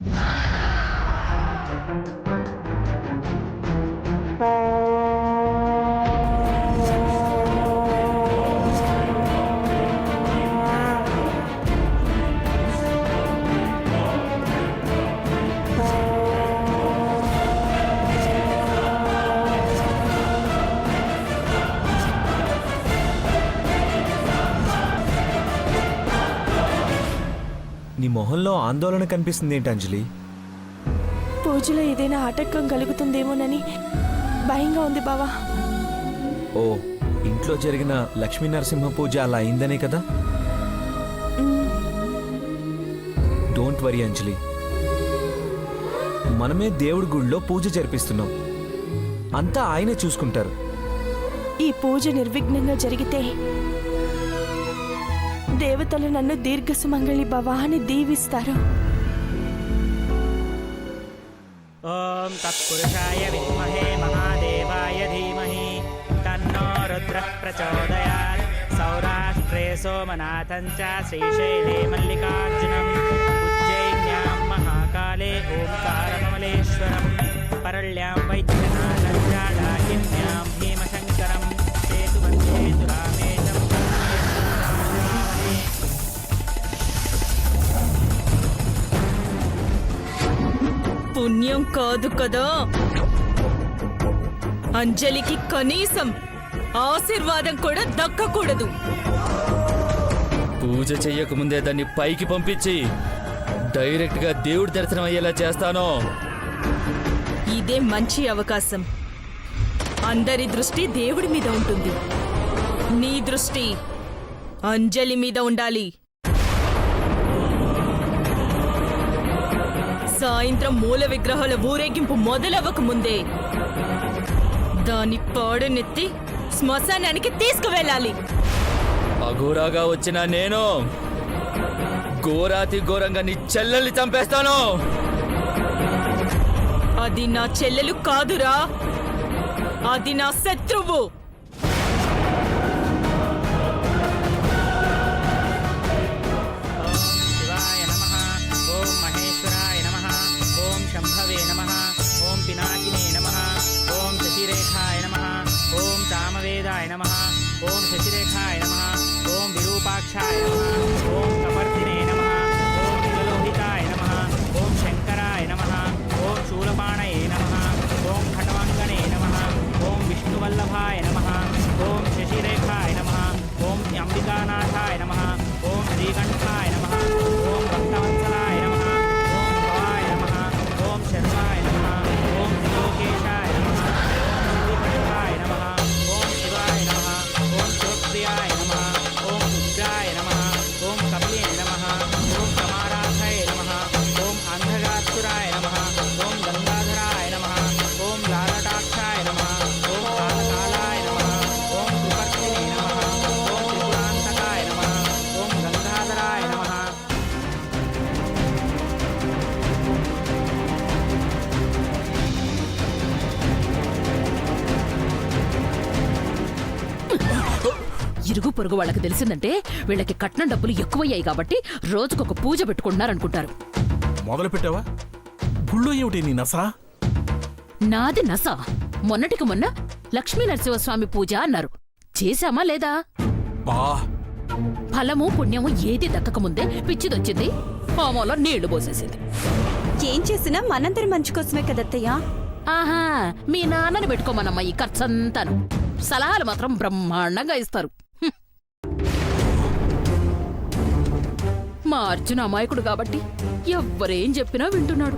నీ మొహంలో ఆందోళన కనిపిస్తుంది ఏంటి అంజలి? పూజలో ఏదైనా ఆటంకం కలుగుతుందేమోనని భయంగా ఉంది బావా. ఓ, ఇంట్లో జరిగిన లక్ష్మీ నరసింహ పూజ అలా అయిందనే కదా? డోంట్ వరీ అంజలి, మనమే దేవుడి గుడిలో పూజ జరిపిస్తున్నాం. అంతా ఆయనే చూసుకుంటారు. ఈ పూజ నిర్విఘ్నంగా జరిగితే దేవతలు నన్ను దీర్ఘ సుమంగళి భవ అని దీవిస్తారు. ఓం తత్పురుషాయ విద్మహే మహాదేవాయ ధీమహి తన్నో రుద్రః ప్రచోదయాత్. సౌరాష్ట్రే సోమనాథం చ శ్రీశైలే మల్లికార్జునం ఉజ్జయిన్యాం మహాకాళే ఓంకారకమలేశ్వరం పరళ్యాం వైద్యనాథం చ డాకిన్యాం భీమశంకరం సేతువందే రామేశం. పుణ్యం కాదు కదా, అంజలికి కనీసం ఆశీర్వాదం కూడా దక్కకూడదు. పూజ చెయ్యకముందే దాన్ని పైకి పంపించి డైరెక్ట్ గా దేవుడి దర్శనం అయ్యేలా చేస్తాను. ఇదే మంచి అవకాశం. అందరి దృష్టి దేవుడి మీద ఉంటుంది, నీ దృష్టి అంజలి మీద ఉండాలి. సాయంత్రం మూల విగ్రహాల ఊరేగింపు మొదలవ్వక ముందే దాని పాడనెత్తి శ్మశానానికి తీసుకువెళ్ళాలి. అఘోరాగా వచ్చిన నేను ఘోరాతి ఘోరంగా నీ చెల్లెల్ని చంపేస్తాను. అది నా చెల్లెలు కాదురా, అది నా శత్రువు. శివాయ నమః. ఓం మహేశ్వరాయ నమః. ఓం శంభవే నమః. ఓం పినాకినే నమః. ఓం శశిరేఖాయ నమః. ఓం సామవేదాయ నమః. ఓం శశిరేఖాయ నమః. ఓం విరూపాక్షాయ నమః. ఓం కపర్దినే నమః. ఓం నీలలోహితాయ నమః. ఓం శంకరాయ నమః. ఓం శూలపాణయే నమః. ఓం ఖండవాంగనే నమః. ఓం విష్ణువల్లభాయ నమః. ఓం శశిరేఖాయ నమః. ఓం అంబికానాథాయ నమః. ఓం శ్రీకంఠాయ నమః. ఓం భక్తవత్సలాయ నమః. ఓం భవాయ నమః. ఓం శర్వాయ నమః. ఓం త్రిలోకేశాయ నమః. ఓం శ్రీకంఠాయ నమః. ఓం శివాయ నమః. ఓం శివప్రియాయ నమః. ఓం రుద్రాయ నమః. ఓం కపిలే నమః. ఓం కమారాధయ నమః. ఓం అంధగాత్సురాయ నమః. ఓం గంగాధరాయ నమః. ఓం లాలటాక్షాయ నమః. ఓం కాలకాలాయ నమః. ఓం త్రిపర్తినే నమః. ఓం త్రిపురాంతకాయ నమః. ఓం గంగాధరాయ నమః. ఇరుగు పొరుగు వాళ్ళకి తెలిసిందంటే వీళ్ళకి కట్నం డబ్బులు ఎక్కువయ్యాయి కాబట్టి రోజుకొక పూజ పెట్టుకుంటున్నారనుకుంటారు. మొదలు పెట్టావా? గుళ్ళో ఏమిటి నీ నసా? నాది నస. మొన్నటికి మొన్న లక్ష్మీ నరసింహస్వామి పూజ అన్నారు, చేశామా లేదా? బా ఫలము పుణ్యము ఏది దక్కకముందే పిచ్చిదొచ్చింది, హోమంలో నీళ్లు పోసేసింది. ఏం చేసినా మనందరి మంచి కోసమే కదత్తయ్యా. ఆహా, మీ నాన్నని పెట్టుకోమనమ్మా ఈ ఖర్చంతాను. సలహాలు మాత్రం బ్రహ్మాండంగా ఇస్తారు. మా అర్జున అమాయకుడు కాబట్టి ఎవ్వరేం చెప్పినా వింటున్నాడు.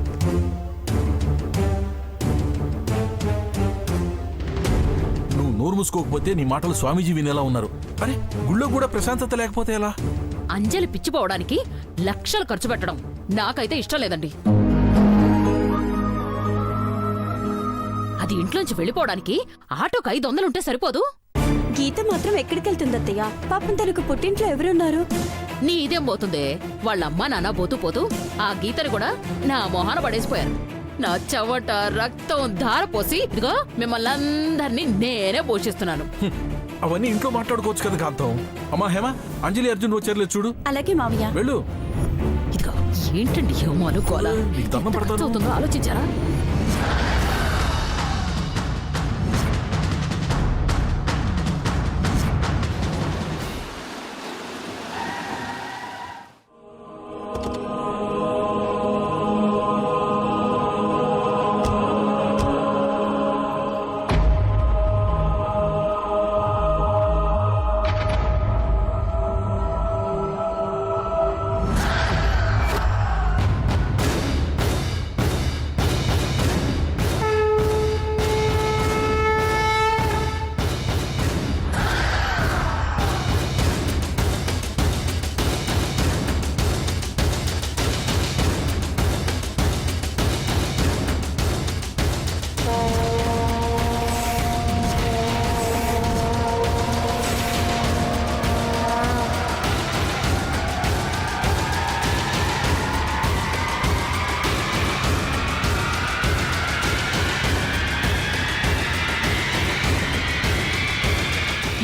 నువ్వు నోరు మూసుకోకపోతే నీ మాటలు స్వామీజీ వినేలా ఉన్నారు. అరే, గుళ్ళో కూడా ప్రశాంతత లేకపోతే ఎలా? అంజలి పిచ్చిపోవడానికి లక్షలు ఖర్చు పెట్టడం నాకైతే ఇష్టం లేదండి. అది ఇంట్లోంచి వెళ్ళిపోవడానికి ఆటోకి 500 ఉంటే సరిపోదు. గీత మాత్రం ఎక్కడికెళ్తుందత్తయ్య? పాపం తనకు పుట్టింట్లో ఎవరున్నారు? నీ ఇదేం పోతుందే, వాళ్ళ అమ్మ నాన్న పోతూ పోతూ ఆ గీతని కూడా నా మొహాన పడేసిపోయారు. నా చెవట రక్తం ధార పోసి ఇదిగో మిమ్మల్ని అందరినీ నేనే పోషిస్తున్నాను. అవన్నీ ఇంట్లో మాట్లాడుకోవచ్చు కదా కాంతం. అమ్మా హేమ, అంజలి అర్జున్ వచ్చారులే చూడు. అలాగే మావయ్య. వెళ్ళు. ఇదిగో ఏంటండి ఏమో అనుకోవాలా నీకు దండం ఎంత పెడతాను. ఖర్చు అవుతుందో ఆలోచించారా?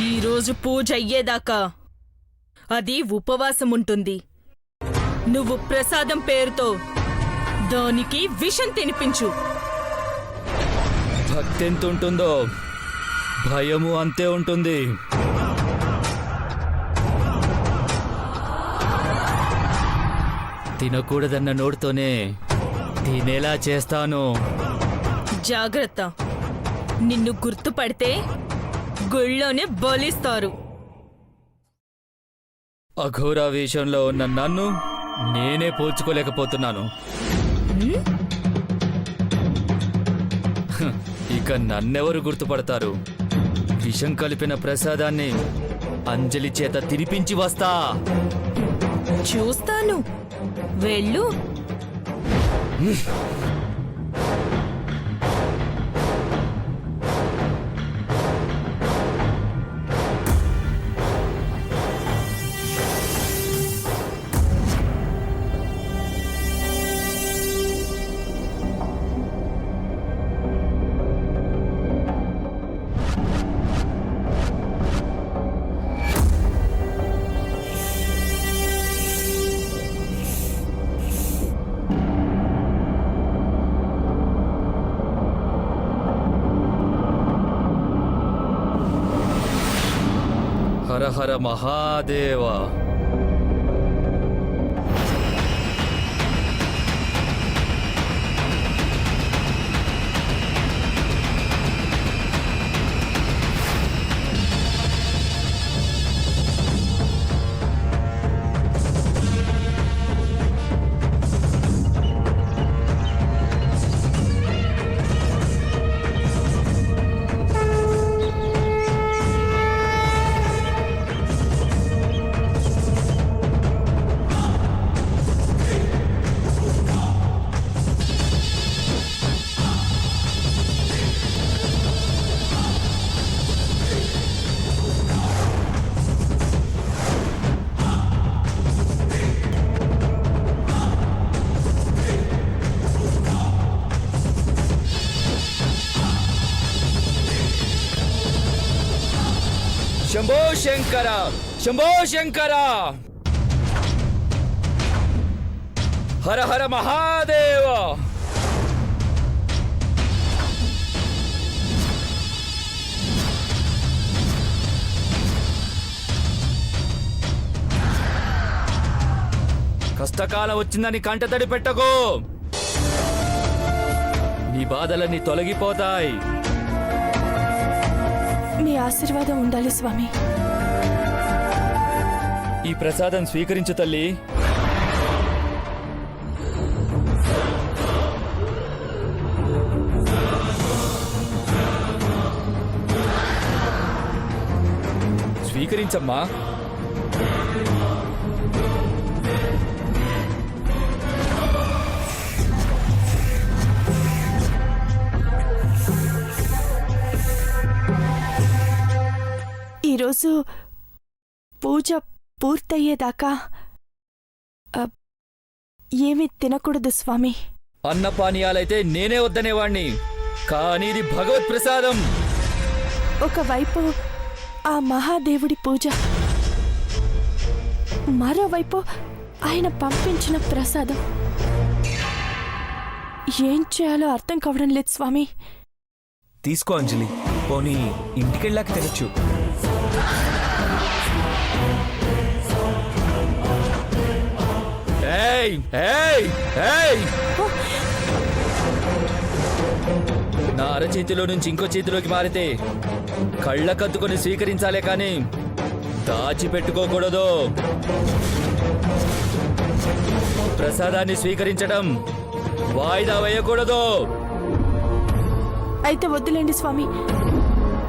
ఈరోజు పూజ అయ్యేదాకా అది ఉపవాసం ఉంటుంది. నువ్వు ప్రసాదం పేరుతో దానికి విషం తినిపించు. భక్తి ఎంత ఉంటుందో భయము అంతే ఉంటుంది. తినకూడదన్న నోటితోనే తినేలా చేస్తాను. జాగ్రత్త, నిన్ను గుర్తుపడితే గుళ్ళోనే బలిస్తారు. అఘోర వేషంలో ఉన్న నన్ను నేనే పోల్చుకోలేకపోతున్నాను. హ్, ఇక నన్నెవరు గుర్తుపడతారు? విషం కలిపిన ప్రసాదాన్ని అంజలి చేత తినిపించి వస్తా. చూస్తాను, వెళ్ళు. హర హర మహాదేవ. శంభో శంకర, శంభో శంకర, హర హర మహాదేవ. కష్టకాలం వచ్చిందని కంటతడి పెట్టకు. నీ బాధలన్నీ తొలగిపోతాయి. మీ ఆశీర్వాదం ఉండాలి స్వామి. ఈ ప్రసాదం స్వీకరించు తల్లి. స్వీకరించమ్మా. ఈరోజు పూజ పూర్తయ్యేదాకా ఏమీ తినకూడదు స్వామి. అన్నపానీయాలైతే నేనే వద్దనేవాణ్ణి, కానీ ఇది భగవత్ ప్రసాదం. ఒకవైపు ఆ మహాదేవుడి పూజ, మరోవైపు ఆయన పంపించిన ప్రసాదం ఏం చేయాలో అర్థం కావడం లేదు స్వామి. తీసుకో అంజలి, పోనీ ఇంటికెళ్ళాక తినచ్చు. ఏయ్ ఏయ్ ఏయ్ నా అరచేతిలో నుంచి ఇంకో చేతిలోకి మారితే కళ్ళకద్దుకొని స్వీకరించాలే కానీ దాచిపెట్టుకోకూడదు. ప్రసాదాన్ని స్వీకరించడం వాయిదా వేయకూడదు. అయితే వద్దులేండి స్వామి,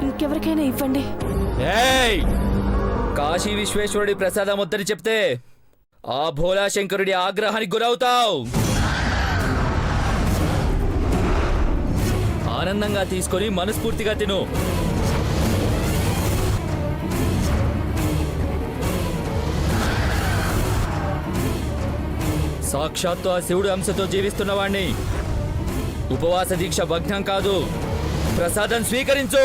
ఇంకెవరికైనా ఇవ్వండి. ఏయ్ కాశీ విశ్వేశ్వరుడి ప్రసాదం వద్దని చెప్తే ఆ భోలాశంకరుడి ఆగ్రహానికి గురవుతావు. ఆనందంగా తీసుకొని మనస్ఫూర్తిగా తిను. సాక్షాత్తు ఆ శివుడు అంశతో జీవిస్తున్నవాణ్ణి. ఉపవాస దీక్ష భగ్నం కాదు, ప్రసాదం స్వీకరించు.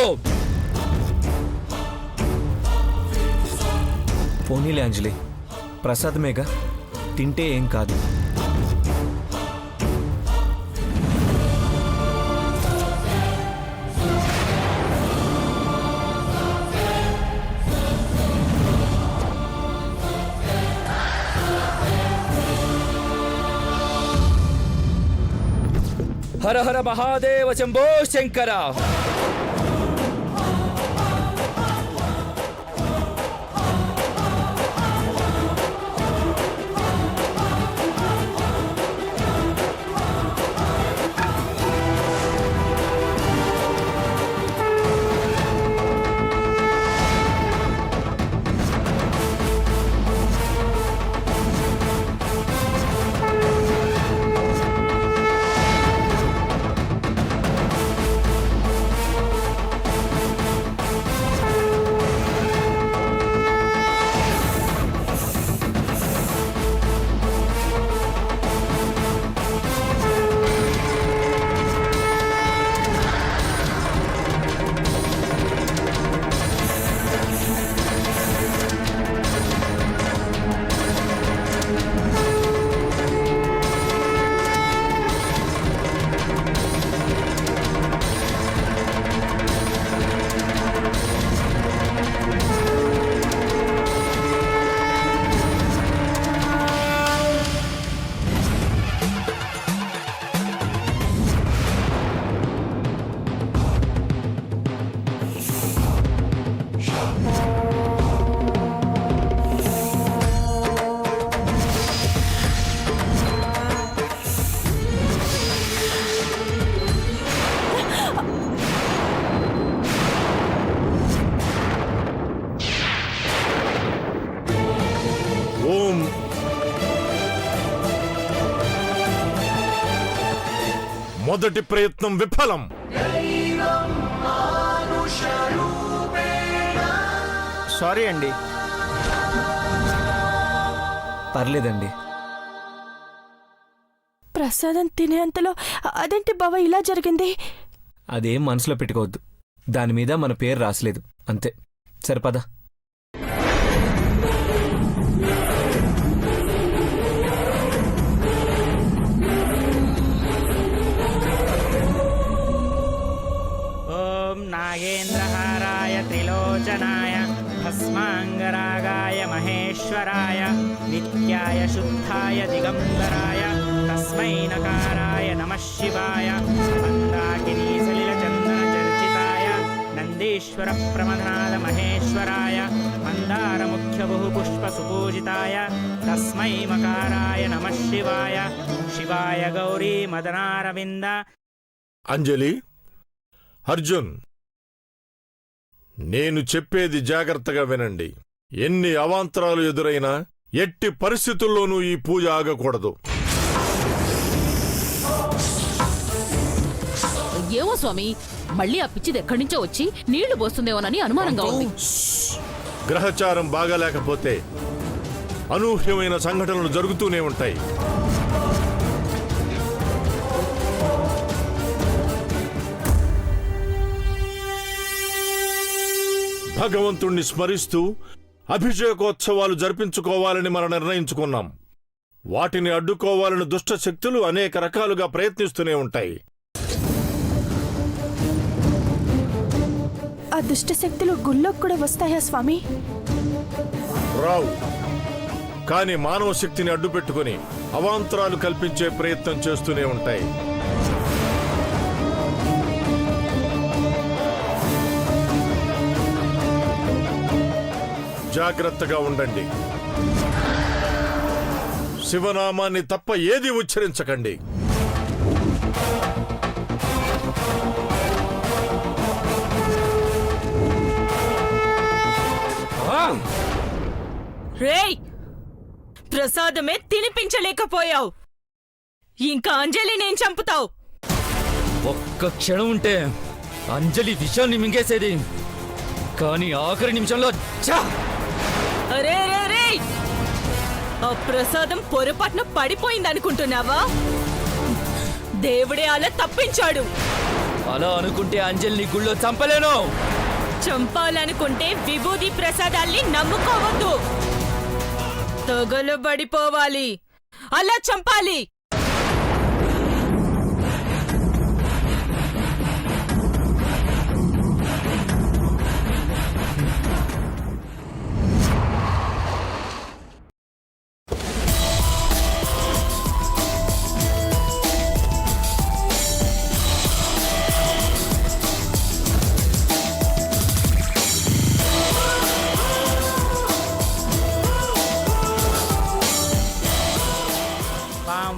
పోనీలే అంజలి, ప్రసాదమేగా, తింటే ఏం కాదు. హర హర మహాదేవ శంభో శంకర. మొదటి ప్రయత్నం విఫలం. సారీ అండి. పర్లేదండి. ప్రసాదం తినేంతలో అదేంటి బావ ఇలా జరిగింది? అదేం మనసులో పెట్టుకోవద్దు. దాని మీద మన పేరు రాసలేదు, అంతే. సరిపదా. నాగేంద్రహారాయ త్రిలోచనాయ భస్మాంగరాగాయ మహేశ్వరాయ నిత్యాయ శుద్ధాయ దిగంబరాయ తస్మై నకారాయ నమః శివాయ మందాకినీ సలిలచందన చర్చితాయ నందీశ్వర ప్రమథనాద మహేశ్వరాయ మందార ముఖ్య బహుపుష్ప సుపూజితాయ తస్మై మకారాయ నమః శివాయ శివాయ గౌరీ మదనారవింద. అంజలి, అర్జున్, నేను చెప్పేది జాగ్రత్తగా వినండి. ఎన్ని అవాంతరాలు ఎదురైనా ఎట్టి పరిస్థితుల్లోనూ ఈ పూజ ఆగకూడదు. ఏమో స్వామి, మళ్ళీ ఆ పిచ్చిది ఎక్కడి నుంచో వచ్చి నీళ్లు పోస్తుందేమోనని అనుమానంగా ఉంది. గ్రహచారం బాగాలేకపోతే అనూహ్యమైన సంఘటనలు జరుగుతూనే ఉంటాయి. భగవంతుణ్ణి స్మరిస్తూ అభిషేకోత్సవాలు జరిపించుకోవాలని మనం నిర్ణయించుకున్నాం. వాటిని అడ్డుకోవాలని దుష్ట శక్తులు అనేక రకాలుగా ప్రయత్నిస్తూనే ఉంటాయి. ఆ దుష్ట శక్తులు గుళ్ళోకి కూడా వస్తాయా స్వామి? రావు, కానీ మానవ శక్తిని అడ్డుపెట్టుకుని అవాంతరాలు కల్పించే ప్రయత్నం చేస్తూనే ఉంటాయి. జాగ్రత్తగా ఉండండి. శివనామాన్ని తప్ప ఏది ఉచ్చరించకండి. రేయ్, ప్రసాదమే తినిపించలేకపోయావు, ఇంకా అంజలి నేను చంపుతావు. ఒక్క క్షణం ఉంటే అంజలి విషయాన్ని మింగేసేది, కానీ ఆఖరి నిమిషంలో ఛా! అరే రే రే, ఆ ప్రసాదం పొరపాటున పడిపోయిందనుకుంటున్నావా? దేవుడే అలా తప్పించాడు. అలా అనుకుంటే అంజలిని గుళ్ళో చంపలేను. చంపాలనుకుంటే విభూది ప్రసాదాల్ని నమ్ముకోవద్దు, తగలబడిపోవాలి, అలా చంపాలి.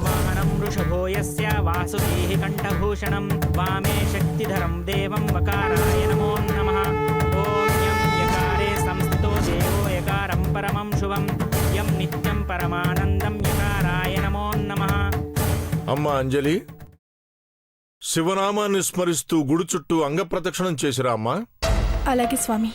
వాహనం వృషభో యస్య వాసుదేః కంఠభూషణం వామే శక్తిధరం దేవం వకారాయ నమో నమః. ఓం యం యకారే సంస్థితో దేవో యకారం పరమం శుభం యం నిత్యం పరమానందం యకారాయ నమో నమః. అమ్మా అంజలి, శివనామాన్ని స్మరిస్తూ గుడి చుట్టూ అంగప్రదక్షిణం చేసిరా అమ్మా. అలాగే స్వామి.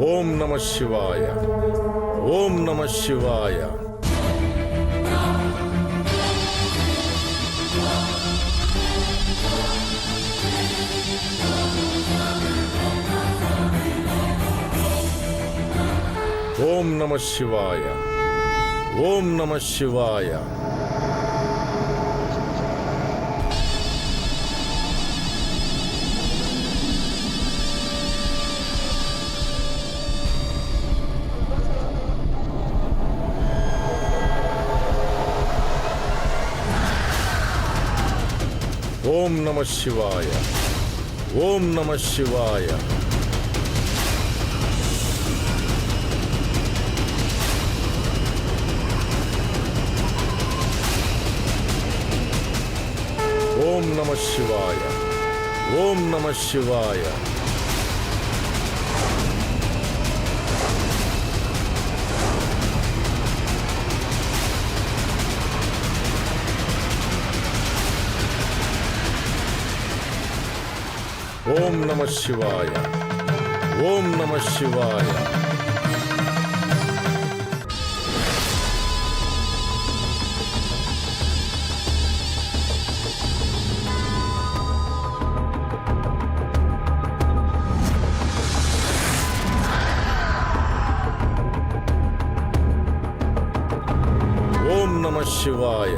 ఓం నమ శివాయ, ఓం నమ శివాయ. ఓం నమ శివాయ, ఓం నమ శివాయ. ఓం నమ శివాయ, ఓం నమ శివాయ. ఓం నమ శివాయ, ఓం నమ శివాయ. ఓం నమ శివాయ, ఓం నమ శివాయ. ఓం నమ శివాయ.